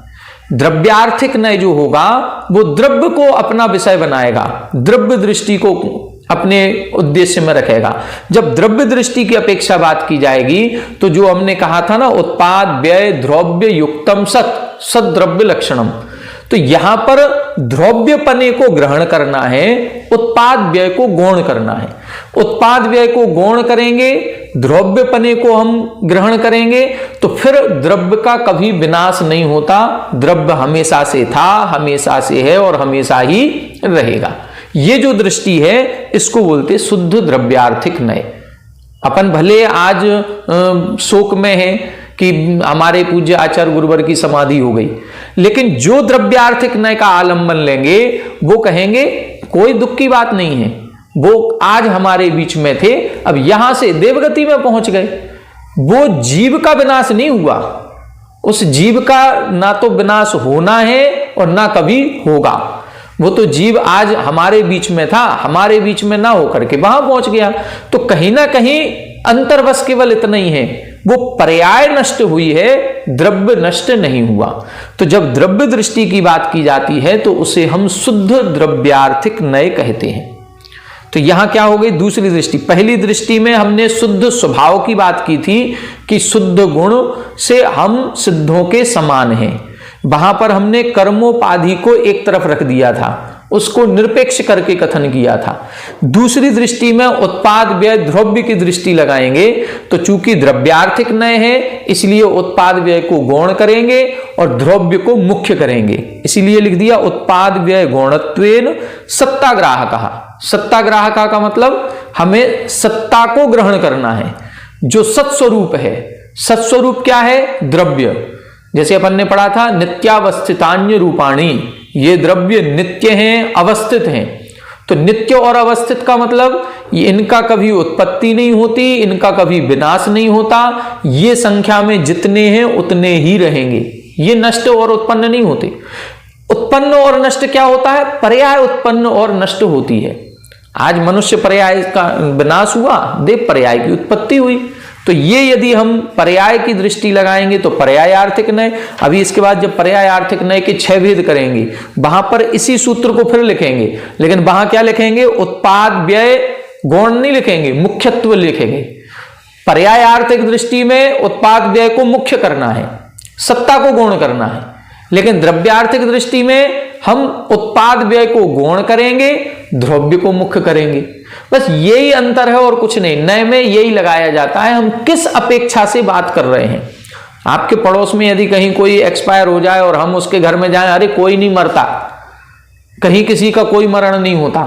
द्रव्यार्थिक नय जो होगा वो द्रव्य को अपना विषय बनाएगा, द्रव्य दृष्टि को अपने उद्देश्य में रखेगा। जब द्रव्य दृष्टि की अपेक्षा बात की जाएगी तो जो हमने कहा था ना, उत्पाद व्यय द्रव्य युक्तम सत, सद द्रव्य लक्षणम, तो यहां पर द्रव्य पने को ग्रहण करना है, उत्पाद व्यय को गौण करना है। उत्पाद व्यय को गौण करेंगे, द्रव्य पने को हम ग्रहण करेंगे तो फिर द्रव्य का कभी विनाश नहीं होता, द्रव्य हमेशा से था, हमेशा से है और हमेशा ही रहेगा। ये जो दृष्टि है इसको बोलते शुद्ध द्रव्यार्थिक नय। अपन भले आज शोक में है कि हमारे पूज्य आचार्य गुरुवर की समाधि हो गई, लेकिन जो द्रव्यार्थिक नय का आलंबन लेंगे वो कहेंगे कोई दुख की बात नहीं है, वो आज हमारे बीच में थे, अब यहां से देवगति में पहुंच गए। वो जीव का विनाश नहीं हुआ, उस जीव का ना तो विनाश होना है और ना कभी होगा। वो तो जीव आज हमारे बीच में था, हमारे बीच में ना होकर के वहां पहुंच गया। तो कहीं ना कहीं अंतर बस केवल इतना ही है, वो पर्याय नष्ट हुई है, द्रव्य नष्ट नहीं हुआ। तो जब द्रव्य दृष्टि की बात की जाती है तो उसे हम शुद्ध द्रव्यार्थिक नय कहते हैं। तो यहां क्या हो गई दूसरी दृष्टि। पहली दृष्टि में हमने शुद्ध स्वभाव की बात की थी कि शुद्ध गुण से हम सिद्धों के समान हैं। वहां पर हमने कर्मोपाधि को एक तरफ रख दिया था, उसको निरपेक्ष करके कथन किया था। दूसरी दृष्टि में उत्पाद व्यय द्रव्य की दृष्टि लगाएंगे तो चूंकि द्रव्यार्थिक नय है इसलिए उत्पाद व्यय को गौण करेंगे और द्रव्य को मुख्य करेंगे, इसीलिए लिख दिया उत्पाद व्यय गौणत्वेन सत्ताग्राहकः। सत्ताग्राहक का मतलब हमें सत्ता को ग्रहण करना है, जो सत्स्वरूप है। सत्स्वरूप क्या है, द्रव्य। जैसे अपन ने पढ़ा था नित्यावस्थितान्य रूपाणी, ये द्रव्य नित्य हैं, अवस्थित हैं। तो नित्य और अवस्थित का मतलब इनका कभी उत्पत्ति नहीं होती, इनका कभी विनाश नहीं होता, ये संख्या में जितने हैं उतने ही रहेंगे, ये नष्ट और उत्पन्न नहीं होते। उत्पन्न और नष्ट क्या होता है, पर्याय उत्पन्न और नष्ट होती है। आज मनुष्य पर्याय का विनाश हुआ, देव पर्याय की उत्पत्ति हुई। तो ये यदि हम पर्याय की दृष्टि लगाएंगे तो पर्याय आर्थिक नय। अभी इसके बाद जब पर्याय आर्थिक नय के 6 भेद करेंगे वहां पर इसी सूत्र को फिर लिखेंगे, लेकिन वहां क्या लिखेंगे, उत्पाद व्यय गौण नहीं लिखेंगे, मुख्यत्व लिखेंगे। पर्याय आर्थिक दृष्टि में उत्पाद व्यय को मुख्य करना है, सत्ता को गौण करना है, लेकिन द्रव्यार्थिक दृष्टि में हम उत्पाद व्यय को गौण करेंगे, द्रव्य को मुख्य करेंगे। बस यही अंतर है और कुछ नहीं। नय में यही लगाया जाता है हम किस अपेक्षा से बात कर रहे हैं। आपके पड़ोस में यदि कहीं कोई एक्सपायर हो जाए और हम उसके घर में जाएं, अरे कोई नहीं मरता, कहीं किसी का कोई मरण नहीं होता,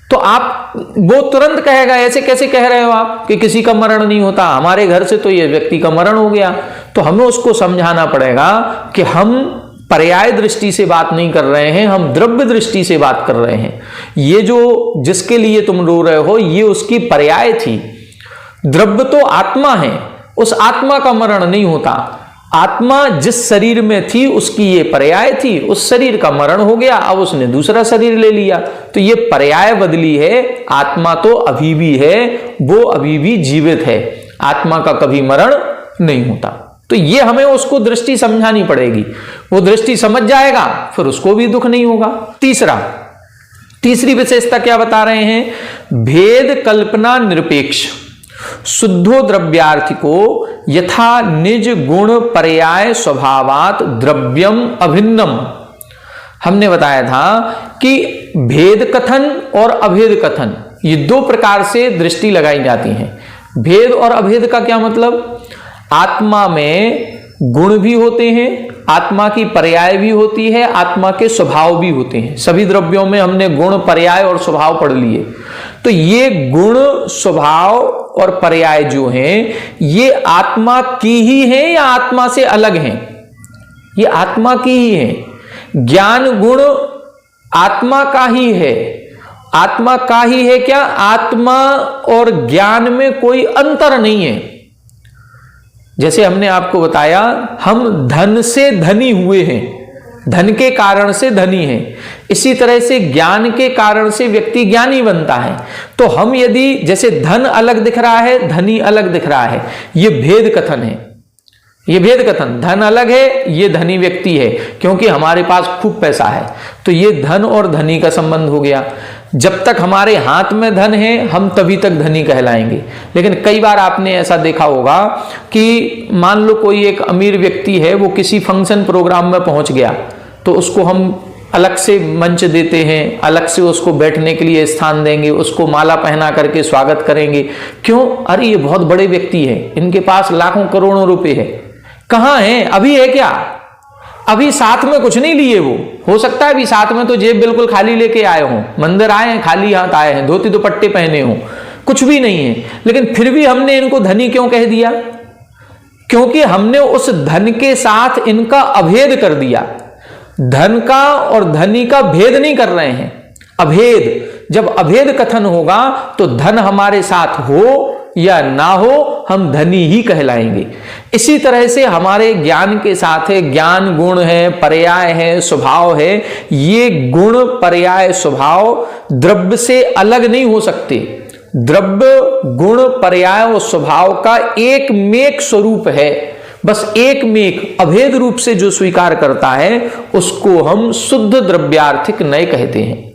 तो आप वो तुरंत कहेगा ऐसे कैसे कह रहे हो आप कि किसी का मरण नहीं होता, हमारे घर से तो ये व्यक्ति का मरण हो गया। तो हमें उसको समझाना पड़ेगा कि हम पर्याय दृष्टि से बात नहीं कर रहे हैं, हम द्रव्य दृष्टि से बात कर रहे हैं। ये जो जिसके लिए तुम रो रहे हो ये उसकी पर्याय थी। द्रव्य तो आत्मा है, उस आत्मा का मरण नहीं होता। आत्मा जिस शरीर में थी उसकी ये पर्याय थी, उस शरीर का मरण हो गया, अब उसने दूसरा शरीर ले लिया, तो ये पर्याय बदली है। आत्मा तो अभी भी है, वो अभी भी जीवित है, आत्मा का कभी मरण नहीं होता। तो ये हमें उसको दृष्टि समझानी पड़ेगी, वो दृष्टि समझ जाएगा फिर उसको भी दुख नहीं होगा। तीसरी विशेषता क्या बता रहे हैं? भेद कल्पना निरपेक्ष शुद्धो द्रव्यार्थिको यथा निज गुण पर्याय स्वभावात द्रव्यम अभिन्नम। हमने बताया था कि भेद कथन और अभेद कथन ये दो प्रकार से दृष्टि लगाई जाती है। भेद और अभेद का क्या मतलब? आत्मा में गुण भी होते हैं, आत्मा की पर्याय भी होती है, आत्मा के स्वभाव भी होते हैं। सभी द्रव्यों में हमने गुण, पर्याय और स्वभाव पढ़ लिए। तो ये गुण, स्वभाव और पर्याय जो हैं ये आत्मा की ही हैं या आत्मा से अलग हैं? ये आत्मा की ही हैं। ज्ञान गुण आत्मा का ही है, आत्मा का ही है। क्या आत्मा और ज्ञान में कोई अंतर नहीं है? जैसे हमने आपको बताया हम धन से धनी हुए हैं, धन के कारण से धनी है। इसी तरह से ज्ञान के कारण से व्यक्ति ज्ञानी बनता है। तो हम यदि जैसे धन अलग दिख रहा है, धनी अलग दिख रहा है, ये भेद कथन है। ये भेद कथन, धन अलग है, ये धनी व्यक्ति है क्योंकि हमारे पास खूब पैसा है, तो ये धन और धनी का संबंध हो गया। जब तक हमारे हाथ में धन है हम तभी तक धनी कहलाएंगे। लेकिन कई बार आपने ऐसा देखा होगा कि मान लो कोई एक अमीर व्यक्ति है, वो किसी फंक्शन प्रोग्राम में पहुंच गया, तो उसको हम अलग से मंच देते हैं, अलग से उसको बैठने के लिए स्थान देंगे, उसको माला पहना करके स्वागत करेंगे। क्यों? अरे ये बहुत बड़े व्यक्ति है, इनके पास लाखों करोड़ों रुपए है। कहाँ है? अभी है क्या? अभी साथ में कुछ नहीं लिए। वो हो सकता है अभी साथ में तो जेब बिल्कुल खाली लेके आए हों, मंदिर आए हैं खाली हाथ आए हैं, धोती दुपट्टे पहने हों, कुछ भी नहीं है, लेकिन फिर भी हमने इनको धनी क्यों कह दिया? क्योंकि हमने उस धन के साथ इनका अभेद कर दिया। धन का और धनी का भेद नहीं कर रहे हैं, अभेद। जब अभेद कथन होगा तो धन हमारे साथ हो या ना हो हम धनी ही कहलाएंगे। इसी तरह से हमारे ज्ञान के साथ है, ज्ञान गुण है, पर्याय है, स्वभाव है। ये गुण, पर्याय, स्वभाव द्रव्य से अलग नहीं हो सकते। द्रव्य, गुण, पर्याय और स्वभाव का एक मेक स्वरूप है, बस एक मेक अभेद रूप से जो स्वीकार करता है उसको हम शुद्ध द्रव्यार्थिक नय कहते हैं।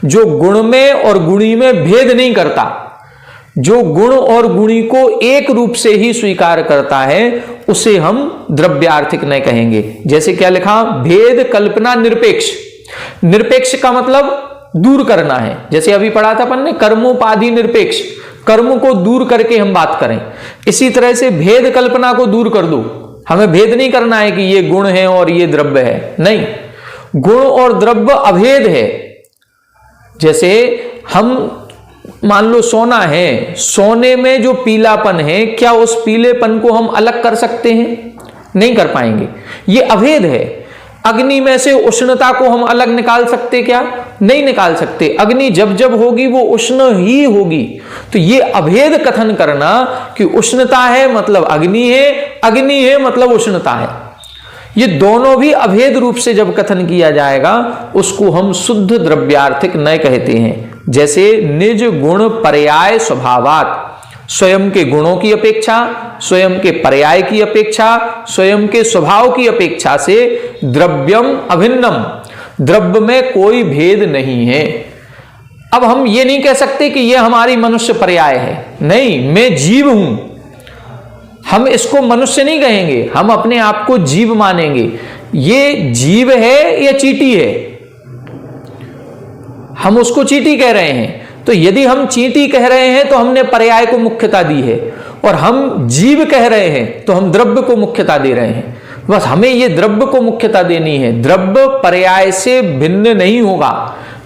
जो गुण में और गुणी में भेद नहीं करता, जो गुण और गुणी को एक रूप से ही स्वीकार करता है उसे हम द्रव्यार्थिक नय कहेंगे। जैसे क्या लिखा? भेद कल्पना निरपेक्ष। निरपेक्ष का मतलब दूर करना है। जैसे अभी पढ़ा था अपन ने कर्मोपाधि निरपेक्ष, कर्म को दूर करके हम बात करें। इसी तरह से भेद कल्पना को दूर कर दो। हमें भेद नहीं करना है कि ये गुण है और ये द्रव्य है, नहीं, गुण और द्रव्य अभेद है। जैसे हम मान लो सोना है, सोने में जो पीलापन है, क्या उस पीलेपन को हम अलग कर सकते हैं? नहीं कर पाएंगे, ये अभेद है। अग्नि में से उष्णता को हम अलग निकाल सकते क्या? नहीं निकाल सकते। अग्नि जब जब होगी वो उष्ण ही होगी। तो ये अभेद कथन करना कि उष्णता है मतलब अग्नि है, अग्नि है मतलब उष्णता है, ये दोनों भी अभेद रूप से जब कथन किया जाएगा उसको हम शुद्ध द्रव्यार्थिक नय कहते हैं। जैसे निज गुण पर्याय स्वभावात, स्वयं के गुणों की अपेक्षा, स्वयं के पर्याय की अपेक्षा, स्वयं के स्वभाव की अपेक्षा से द्रव्यम अभिन्नम, द्रव्य में कोई भेद नहीं है। अब हम ये नहीं कह सकते कि ये हमारी मनुष्य पर्याय है, नहीं, मैं जीव हूं, हम इसको मनुष्य नहीं कहेंगे, हम अपने आप को जीव मानेंगे। ये जीव है या चींटी है? हम उसको चींटी कह रहे हैं। तो यदि हम चींटी कह रहे हैं तो हमने पर्याय को मुख्यता दी है, और हम जीव कह रहे हैं तो हम द्रव्य को मुख्यता दे रहे हैं। बस हमें ये द्रव्य को मुख्यता देनी है। द्रव्य पर्याय से भिन्न नहीं होगा,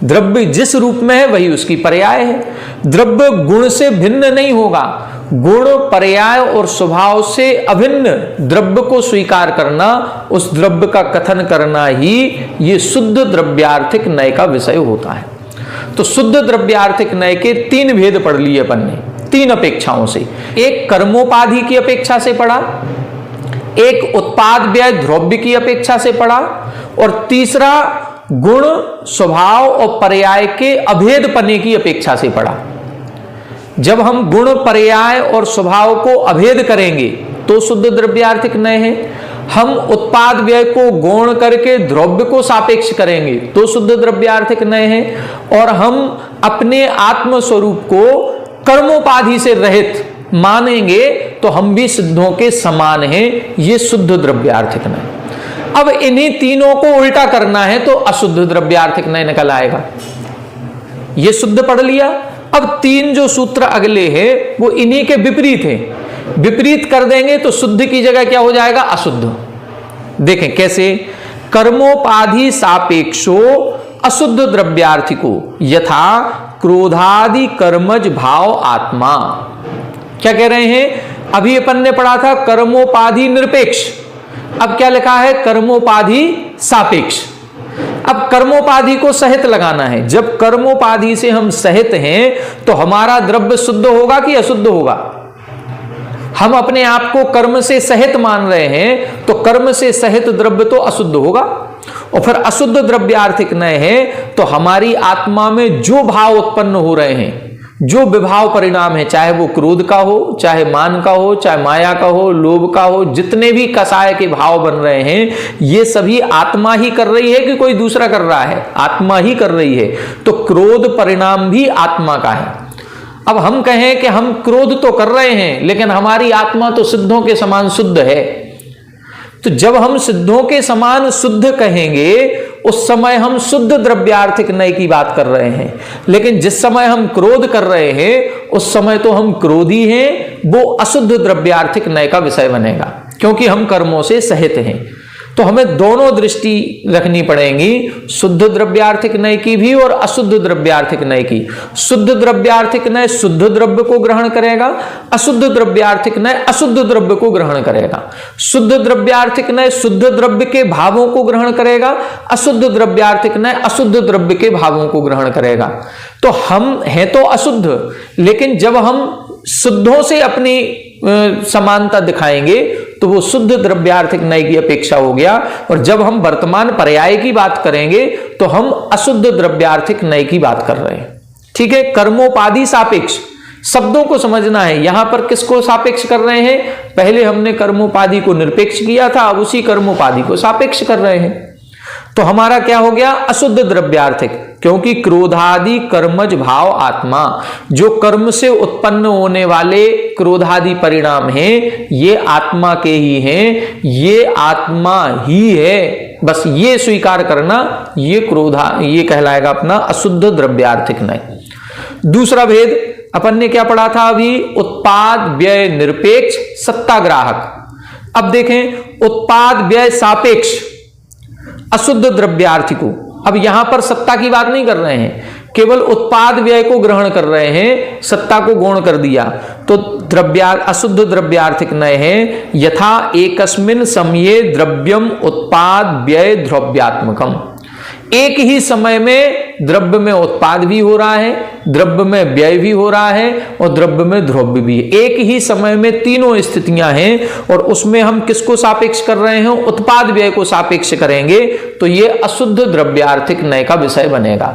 द्रव्य जिस रूप में है वही उसकी पर्याय है। द्रव्य गुण से भिन्न नहीं होगा, गुण पर्याय और स्वभाव से अभिन्न द्रव्य को स्वीकार करना, उस द्रव्य का कथन करना ही ये शुद्ध द्रव्यार्थिक नय का विषय होता है। तो शुद्ध द्रव्यार्थिक नय के 3 भेद पढ़ लिए अपन ने, 3 अपेक्षाओं से। एक कर्मोपाधि की अपेक्षा से पढ़ा, एक उत्पाद व्यय द्रव्य की अपेक्षा से पढ़ा, और तीसरा गुण स्वभाव और पर्याय के अभेद पने की अपेक्षा से पढ़ा। जब हम गुण पर्याय और स्वभाव को अभेद करेंगे तो शुद्ध द्रव्यार्थिक नय है। हम उत्पाद व्यय को गौण करके द्रव्य को सापेक्ष करेंगे तो शुद्ध द्रव्यार्थिक नय है। और हम अपने आत्म स्वरूप को कर्मोपाधि से रहित मानेंगे तो हम भी सिद्धों के समान हैं, ये शुद्ध द्रव्यार्थिक नय। अब इन्हीं तीनों को उल्टा करना है तो अशुद्ध द्रव्यार्थिक नय निकल आएगा। ये शुद्ध पढ़ लिया। अब 3 जो सूत्र अगले हैं वो इन्हीं के विपरीत हैं। विपरीत कर देंगे तो शुद्ध की जगह क्या हो जाएगा? अशुद्ध। देखें कैसे? कर्मोपाधि सापेक्षो अशुद्ध द्रव्यार्थिको यथा क्रोधादि कर्मज भाव आत्मा। क्या कह रहे हैं? अभी अपन ने पढ़ा था कर्मोपाधि निरपेक्ष, अब क्या लिखा है? कर्मोपाधि सापेक्ष। अब कर्मोपाधि को सहित लगाना है। जब कर्मोपाधि से हम सहित हैं तो हमारा द्रव्य शुद्ध होगा कि अशुद्ध होगा? हम अपने आप को कर्म से सहित मान रहे हैं तो कर्म से सहित द्रव्य तो अशुद्ध होगा। और फिर अशुद्ध द्रव्यार्थिक नय है तो हमारी आत्मा में जो भाव उत्पन्न हो रहे हैं, जो विभाव परिणाम है, चाहे वो क्रोध का हो, चाहे मान का हो, चाहे माया का हो, लोभ का हो, जितने भी कसाय के भाव बन रहे हैं ये सभी आत्मा ही कर रही है कि कोई दूसरा कर रहा है? आत्मा ही कर रही है। तो क्रोध परिणाम भी आत्मा का है। अब हम कहें कि हम क्रोध तो कर रहे हैं लेकिन हमारी आत्मा तो सिद्धों के समान शुद्ध है, तो जब हम सिद्धों के समान शुद्ध कहेंगे उस समय हम शुद्ध द्रव्यार्थिक नय की बात कर रहे हैं। लेकिन जिस समय हम क्रोध कर रहे हैं उस समय तो हम क्रोधी हैं, वो अशुद्ध द्रव्यार्थिक नय का विषय बनेगा क्योंकि हम कर्मों से सहित हैं। तो हमें दोनों दृष्टि रखनी पड़ेगी, शुद्ध द्रव्यार्थिक नय की भी और अशुद्ध द्रव्यार्थिक नय की। शुद्ध द्रव्यार्थिक नय शुद्ध द्रव्य को ग्रहण करेगा, अशुद्ध द्रव्यार्थिक नय अशुद्ध द्रव्य को ग्रहण करेगा। शुद्ध द्रव्यार्थिक नय शुद्ध द्रव्य के भावों को ग्रहण करेगा, अशुद्ध द्रव्यार्थिक नय अशुद्ध द्रव्य के भावों को ग्रहण करेगा। तो हम हैं तो अशुद्ध, लेकिन जब हम शुद्धों से अपनी समानता दिखाएंगे तो वो शुद्ध द्रव्यार्थिक नय की अपेक्षा हो गया। और जब हम वर्तमान पर्याय की बात करेंगे तो हम अशुद्ध द्रव्यार्थिक नय की बात कर रहे हैं। ठीक है? कर्मोपाधि सापेक्ष, शब्दों को समझना है। यहां पर किसको सापेक्ष कर रहे हैं? पहले हमने कर्मोपाधि को निरपेक्ष किया था, अब उसी कर्मोपाधि को सापेक्ष कर रहे हैं। तो हमारा क्या हो गया? अशुद्ध द्रव्यार्थिक, क्योंकि क्रोधादि कर्मज भाव आत्मा, जो कर्म से उत्पन्न होने वाले क्रोधादि परिणाम हैं ये आत्मा के ही हैं, ये आत्मा ही है। बस ये स्वीकार करना, ये कहलाएगा अपना अशुद्ध द्रव्यार्थिक नय। दूसरा भेद अपन ने क्या पढ़ा था अभी? उत्पाद व्यय निरपेक्ष सत्ताग्राहक। अब देखें उत्पाद व्यय सापेक्ष अशुद्ध द्रव्यार्थिको। अब यहां पर सत्ता की बात नहीं कर रहे हैं, केवल उत्पाद व्यय को ग्रहण कर रहे हैं, सत्ता को गौण कर दिया तो अशुद्ध द्रव्यार्थिक नय है। यथा एकस्मिन् समये द्रव्यम उत्पाद व्यय द्रव्यात्मकम। एक ही समय में द्रव्य में उत्पाद भी हो रहा है, द्रव्य में व्यय भी हो रहा है और द्रव्य में द्रव्य भी है। एक ही समय में तीनों स्थितियां हैं और उसमें हम किसको सापेक्ष कर रहे हैं? उत्पाद व्यय को सापेक्ष करेंगे तो यह अशुद्ध द्रव्यार्थिक नय का विषय बनेगा।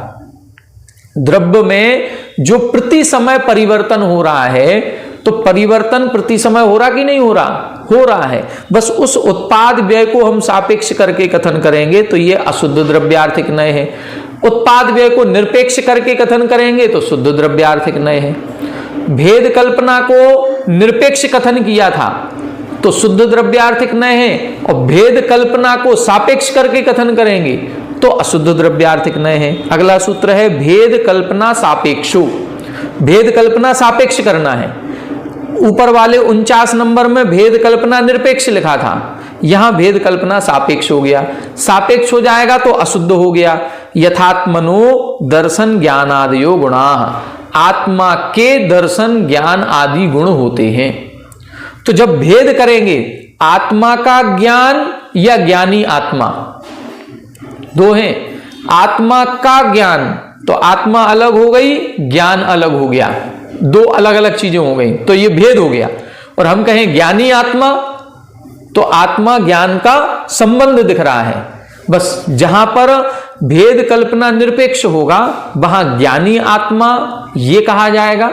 द्रव्य में जो प्रति समय परिवर्तन हो रहा है, तो परिवर्तन प्रति समय हो रहा कि नहीं हो रहा? हो रहा है। बस उस उत्पाद व्यय को हम सापेक्ष करके कथन करेंगे तो यह अशुद्ध द्रव्यार्थिक नय है। उत्पाद व्यय को निरपेक्ष करके कथन करेंगे तो शुद्ध द्रव्यार्थिक नय है। भेद कल्पना को निरपेक्ष कथन किया था तो शुद्ध द्रव्यार्थिक नय है, और भेद कल्पना को सापेक्ष करके कथन करेंगे तो अशुद्ध द्रव्यार्थिक नय है। अगला सूत्र है भेद कल्पना सापेक्षो। भेद कल्पना सापेक्ष करना है। ऊपर वाले 49 नंबर में भेद कल्पना निरपेक्ष लिखा था, यहां भेद कल्पना सापेक्ष हो गया, सापेक्ष हो जाएगा तो अशुद्ध हो गया। यथात्मनो दर्शन ज्ञान आदियो गुणा, आत्मा के दर्शन ज्ञान आदि गुण होते हैं। तो जब भेद करेंगे आत्मा का ज्ञान या ज्ञानी आत्मा, दो हैं। आत्मा का ज्ञान तो आत्मा अलग हो गई, ज्ञान अलग हो गया, दो अलग अलग चीजें हो गई, तो ये भेद हो गया। और हम कहें ज्ञानी आत्मा, तो आत्मा ज्ञान का संबंध दिख रहा है। बस जहां पर भेद कल्पना निरपेक्ष होगा वहां ज्ञानी आत्मा ये कहा जाएगा,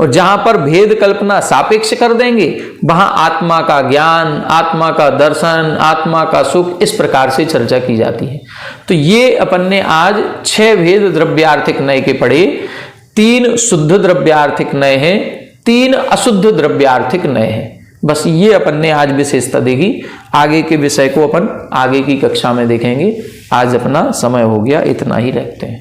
और जहां पर भेद कल्पना सापेक्ष कर देंगे वहां आत्मा का ज्ञान, आत्मा का दर्शन, आत्मा का सुख, इस प्रकार से चर्चा की जाती है। तो ये अपन ने आज 6 भेद द्रव्यार्थिक नय के पढ़े। 3 शुद्ध द्रव्यार्थिक नय है, 3 अशुद्ध द्रव्यार्थिक नय है। बस ये अपन ने आज विशेषता देखी। आगे के विषय को अपन आगे की कक्षा में देखेंगे। आज अपना समय हो गया, इतना ही रखते हैं।